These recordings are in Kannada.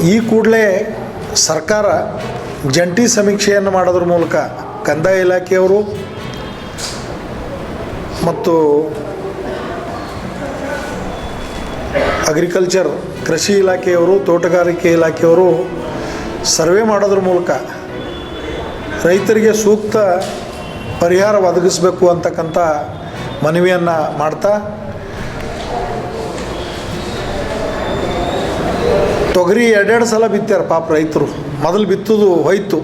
ಈ ಕೂಡಲೇ ಸರ್ಕಾರ ಜಂಟಿ ಸಮೀಕ್ಷೆಯನ್ನು ಮಾಡೋದ್ರ ಮೂಲಕ ಕಂದಾಯ ಇಲಾಖೆಯವರು ಮತ್ತು ಅಗ್ರಿಕಲ್ಚರ್ ಕೃಷಿ ಇಲಾಖೆಯವರು ತೋಟಗಾರಿಕೆ ಇಲಾಖೆಯವರು ಸರ್ವೆ ಮಾಡೋದ್ರ ಮೂಲಕ ರೈತರಿಗೆ ಸೂಕ್ತ ಪರಿಹಾರ ಒದಗಿಸಬೇಕು ಅಂತಕ್ಕಂಥ ಮನವಿಯನ್ನು ಮಾಡ್ತಾ ತೊಗರಿ ಎರಡೆರಡು ಸಲ ಬಿತ್ತಾರ ಪಾಪ ರೈತರು. ಮೊದಲು ಬಿತ್ತುದು ಹೋಯ್ತು,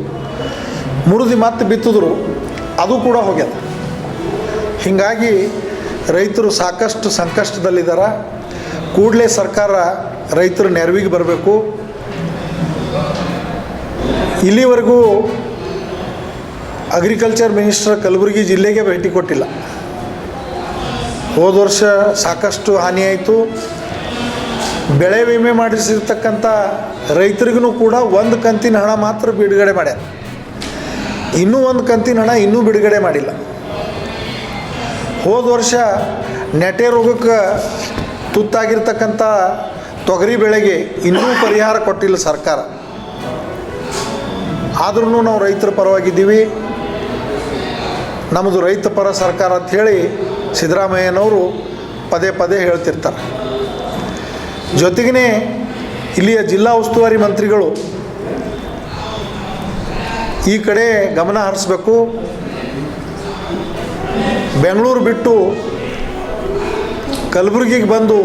ಮುರಿದು ಮತ್ತೆ ಬಿತ್ತಿದ್ರು, ಅದು ಕೂಡ ಹೋಗ್ಯದ. ಹೀಗಾಗಿ ರೈತರು ಸಾಕಷ್ಟು ಸಂಕಷ್ಟದಲ್ಲಿದ್ದಾರೆ. ಕೂಡಲೇ ಸರ್ಕಾರ ರೈತರ ನೆರವಿಗೆ ಬರಬೇಕು. ಇಲ್ಲಿವರೆಗೂ ಅಗ್ರಿಕಲ್ಚರ್ ಮಿನಿಸ್ಟರ್ ಕಲಬುರಗಿ ಜಿಲ್ಲೆಗೆ ಭೇಟಿ ಕೊಟ್ಟಿಲ್ಲ. ಹೋದ ವರ್ಷ ಸಾಕಷ್ಟು ಹಾನಿಯಾಯಿತು. ಬೆಳೆ ವಿಮೆ ಮಾಡಿಸಿರ್ತಕ್ಕಂಥ ರೈತರಿಗೂ ಕೂಡ ಒಂದು ಕಂತಿನ ಹಣ ಮಾತ್ರ ಬಿಡುಗಡೆ ಮಾಡ್ಯಾರ. ಇನ್ನೂ ಒಂದು ಕಂತಿನ ಹಣ ಇನ್ನೂ ಬಿಡುಗಡೆ ಮಾಡಿಲ್ಲ. ಹೋದ ವರ್ಷ ನೆಟೆ ರೋಗಕ್ಕೆ ತುತ್ತಾಗಿರ್ತಕ್ಕಂಥ ತೊಗರಿ ಬೆಳೆಗೆ ಇನ್ನೂ ಪರಿಹಾರ ಕೊಟ್ಟಿಲ್ಲ ಸರ್ಕಾರ. ಆದ್ರೂ ನಾವು ರೈತರ ಪರವಾಗಿದ್ದೀವಿ. ನಮ್ಮದು ರೈತ ಪರ ಸರ್ಕಾರ ಅಂಥೇಳಿ ಸಿದ್ದರಾಮಯ್ಯನವರು ಪದೇ ಪದೇ ಹೇಳ್ತಿರ್ತಾರೆ. ಜೊತೆಗೇ ಇಲ್ಲಿಯ ಜಿಲ್ಲಾ ಉಸ್ತುವಾರಿ ಮಂತ್ರಿಗಳು ಈ ಕಡೆ ಗಮನ ಹರಿಸಬೇಕು. ಬೆಂಗಳೂರು ಬಿಟ್ಟು ಕಲಬುರಗಿಗೆ ಬಂದು